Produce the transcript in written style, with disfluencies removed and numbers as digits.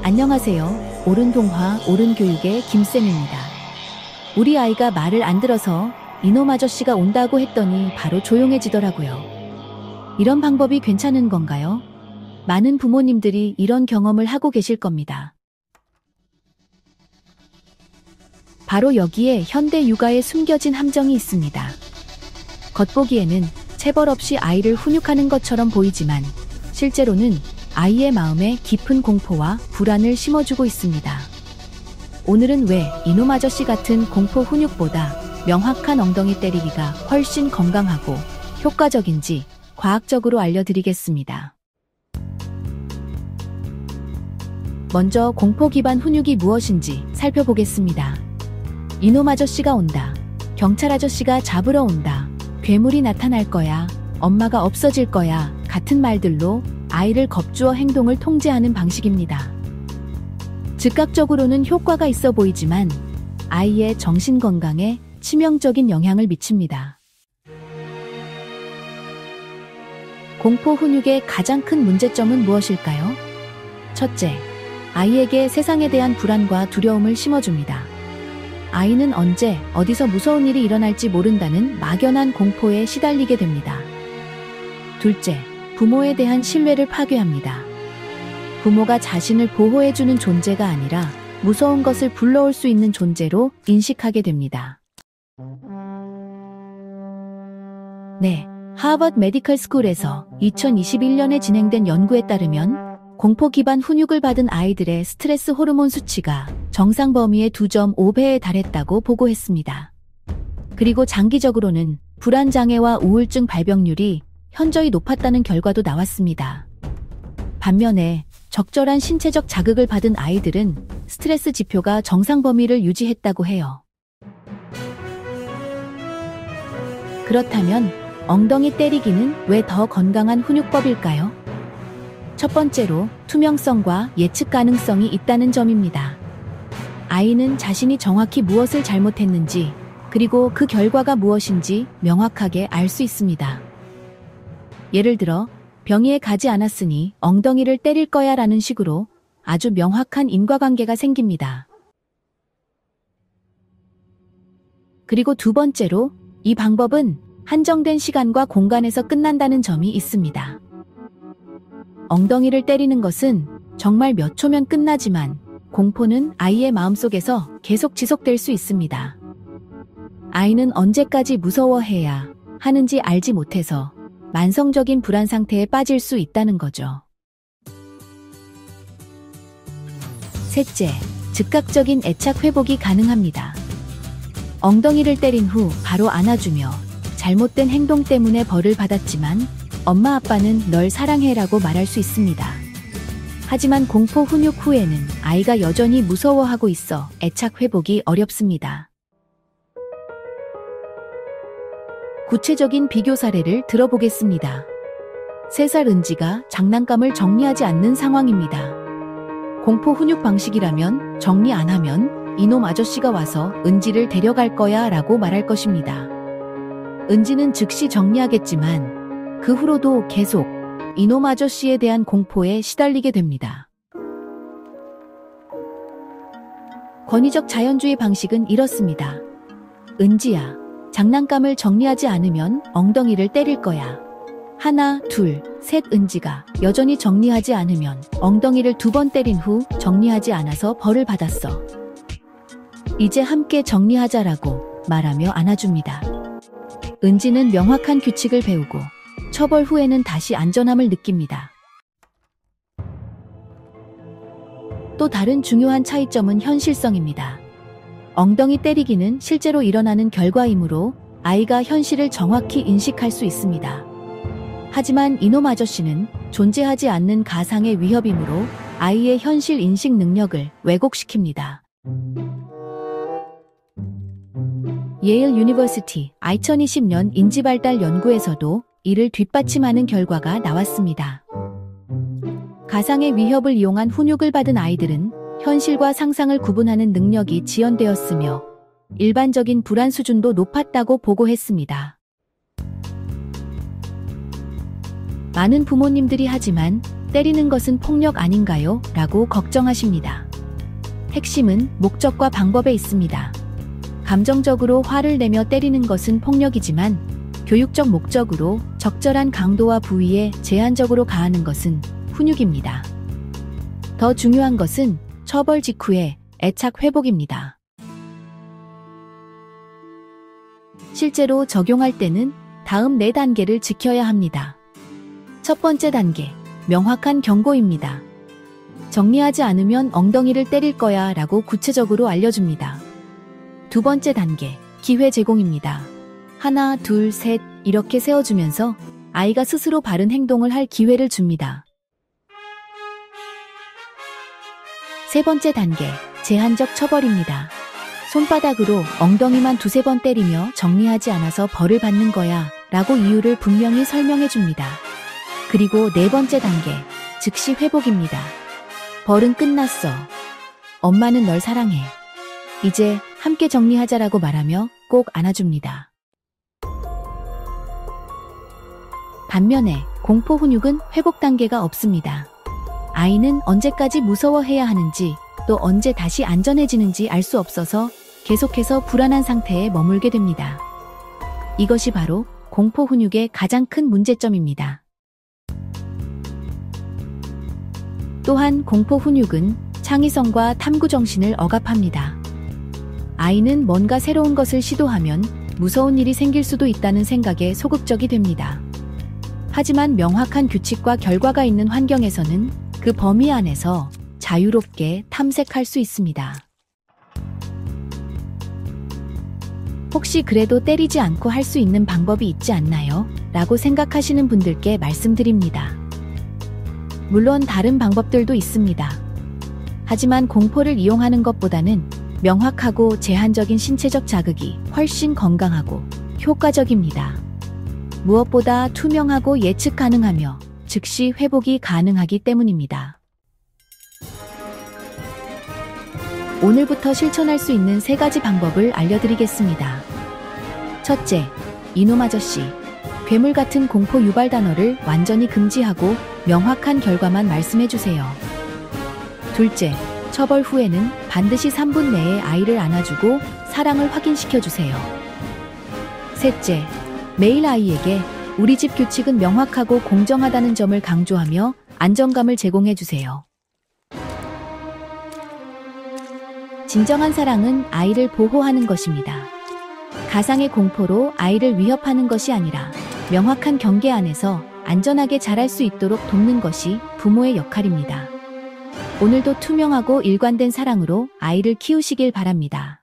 안녕하세요. 옳은 동화, 옳은 교육의 김쌤입니다. 우리 아이가 말을 안 들어서 이놈 아저씨가 온다고 했더니 바로 조용해지더라고요. 이런 방법이 괜찮은 건가요? 많은 부모님들이 이런 경험을 하고 계실 겁니다. 바로 여기에 현대 육아에 숨겨진 함정이 있습니다. 겉보기에는 체벌 없이 아이를 훈육하는 것처럼 보이지만 실제로는 아이의 마음에 깊은 공포와 불안을 심어주고 있습니다. 오늘은 왜 이놈 아저씨 같은 공포 훈육보다 명확한 엉덩이 때리기가 훨씬 건강하고 효과적인지 과학적으로 알려드리겠습니다. 먼저 공포 기반 훈육이 무엇인지 살펴보겠습니다. 이놈 아저씨가 온다. 경찰 아저씨가 잡으러 온다. 괴물이 나타날 거야. 엄마가 없어질 거야. 같은 말들로 아이를 겁주어 행동을 통제하는 방식입니다. 즉각적으로는 효과가 있어 보이지만 아이의 정신 건강에 치명적인 영향을 미칩니다. 공포 훈육의 가장 큰 문제점은 무엇일까요? 첫째, 아이에게 세상에 대한 불안과 두려움을 심어줍니다. 아이는 언제, 어디서 무서운 일이 일어날지 모른다는 막연한 공포에 시달리게 됩니다. 둘째, 부모에 대한 신뢰를 파괴합니다. 부모가 자신을 보호해주는 존재가 아니라 무서운 것을 불러올 수 있는 존재로 인식하게 됩니다. 네, 하버드 메디컬 스쿨에서 2021년에 진행된 연구에 따르면 공포 기반 훈육을 받은 아이들의 스트레스 호르몬 수치가 정상 범위의 2.5배에 달했다고 보고했습니다. 그리고 장기적으로는 불안 장애와 우울증 발병률이 현저히 높았다는 결과도 나왔습니다. 반면에 적절한 신체적 자극을 받은 아이들은 스트레스 지표가 정상 범위를 유지했다고 해요. 그렇다면 엉덩이 때리기는 왜 더 건강한 훈육법일까요? 첫 번째로 투명성과 예측 가능성이 있다는 점입니다. 아이는 자신이 정확히 무엇을 잘못했는지 그리고 그 결과가 무엇인지 명확하게 알 수 있습니다. 예를 들어 병이에 가지 않았으니 엉덩이를 때릴 거야 라는 식으로 아주 명확한 인과관계가 생깁니다. 그리고 두 번째로 이 방법은 한정된 시간과 공간에서 끝난다는 점이 있습니다. 엉덩이를 때리는 것은 정말 몇 초면 끝나지만 공포는 아이의 마음속에서 계속 지속될 수 있습니다. 아이는 언제까지 무서워해야 하는지 알지 못해서 만성적인 불안 상태에 빠질 수 있다는 거죠. 셋째, 즉각적인 애착 회복이 가능합니다. 엉덩이를 때린 후 바로 안아주며 잘못된 행동 때문에 벌을 받았지만 엄마 아빠는 널 사랑해라고 말할 수 있습니다. 하지만 공포 훈육 후에는 아이가 여전히 무서워하고 있어 애착 회복이 어렵습니다. 구체적인 비교 사례를 들어보겠습니다. 3살 은지가 장난감을 정리하지 않는 상황입니다. 공포 훈육 방식이라면 정리 안 하면 이놈 아저씨가 와서 은지를 데려갈 거야 라고 말할 것입니다. 은지는 즉시 정리하겠지만 그 후로도 계속 이놈 아저씨에 대한 공포에 시달리게 됩니다. 권위적 자연주의 방식은 이렇습니다. 은지야, 장난감을 정리하지 않으면 엉덩이를 때릴 거야. 하나, 둘, 셋. 은지가 여전히 정리하지 않으면 엉덩이를 2번 때린 후 정리하지 않아서 벌을 받았어. 이제 함께 정리하자라고 말하며 안아줍니다. 은지는 명확한 규칙을 배우고 처벌 후에는 다시 안전함을 느낍니다. 또 다른 중요한 차이점은 현실성입니다. 엉덩이 때리기는 실제로 일어나는 결과이므로 아이가 현실을 정확히 인식할 수 있습니다. 하지만 이놈 아저씨는 존재하지 않는 가상의 위협이므로 아이의 현실 인식 능력을 왜곡시킵니다. 예일 유니버시티 2020년 인지발달 연구에서도 이를 뒷받침하는 결과가 나왔습니다. 가상의 위협을 이용한 훈육을 받은 아이들은 현실과 상상을 구분하는 능력이 지연되었으며 일반적인 불안 수준도 높았다고 보고했습니다. 많은 부모님들이 하지만 때리는 것은 폭력 아닌가요? 라고 걱정하십니다. 핵심은 목적과 방법에 있습니다. 감정적으로 화를 내며 때리는 것은 폭력이지만 교육적 목적으로 적절한 강도와 부위에 제한적으로 가하는 것은 훈육입니다. 더 중요한 것은 처벌 직후의 애착 회복입니다. 실제로 적용할 때는 다음 4단계를 지켜야 합니다. 첫 번째 단계, 명확한 경고입니다. 정리하지 않으면 엉덩이를 때릴 거야 라고 구체적으로 알려줍니다. 두 번째 단계, 기회 제공입니다. 하나, 둘, 셋 이렇게 세워주면서 아이가 스스로 바른 행동을 할 기회를 줍니다. 세 번째 단계, 제한적 처벌입니다. 손바닥으로 엉덩이만 2-3번 때리며 정리하지 않아서 벌을 받는 거야 라고 이유를 분명히 설명해 줍니다. 그리고 4번째 단계, 즉시 회복입니다. 벌은 끝났어. 엄마는 널 사랑해. 이제 함께 정리하자라고 말하며 꼭 안아줍니다. 반면에 공포 훈육은 회복 단계가 없습니다. 아이는 언제까지 무서워해야 하는지 또 언제 다시 안전해지는지 알 수 없어서 계속해서 불안한 상태에 머물게 됩니다. 이것이 바로 공포 훈육의 가장 큰 문제점입니다. 또한 공포 훈육은 창의성과 탐구 정신을 억압합니다. 아이는 뭔가 새로운 것을 시도하면 무서운 일이 생길 수도 있다는 생각에 소극적이 됩니다. 하지만 명확한 규칙과 결과가 있는 환경에서는 그 범위 안에서 자유롭게 탐색할 수 있습니다. 혹시 그래도 때리지 않고 할 수 있는 방법이 있지 않나요? 라고 생각하시는 분들께 말씀드립니다. 물론 다른 방법들도 있습니다. 하지만 공포를 이용하는 것보다는 명확하고 제한적인 신체적 자극이 훨씬 건강하고 효과적입니다. 무엇보다 투명하고 예측 가능하며 즉시 회복이 가능하기 때문입니다. 오늘부터 실천할 수 있는 3가지 방법을 알려드리겠습니다. 첫째, 이놈 아저씨. 괴물 같은 공포 유발 단어를 완전히 금지하고 명확한 결과만 말씀해주세요. 둘째, 처벌 후에는 반드시 3분 내에 아이를 안아주고 사랑을 확인시켜주세요. 셋째, 매일 아이에게 우리 집 규칙은 명확하고 공정하다는 점을 강조하며 안정감을 제공해주세요. 진정한 사랑은 아이를 보호하는 것입니다. 가상의 공포로 아이를 위협하는 것이 아니라 명확한 경계 안에서 안전하게 자랄 수 있도록 돕는 것이 부모의 역할입니다. 오늘도 투명하고 일관된 사랑으로 아이를 키우시길 바랍니다.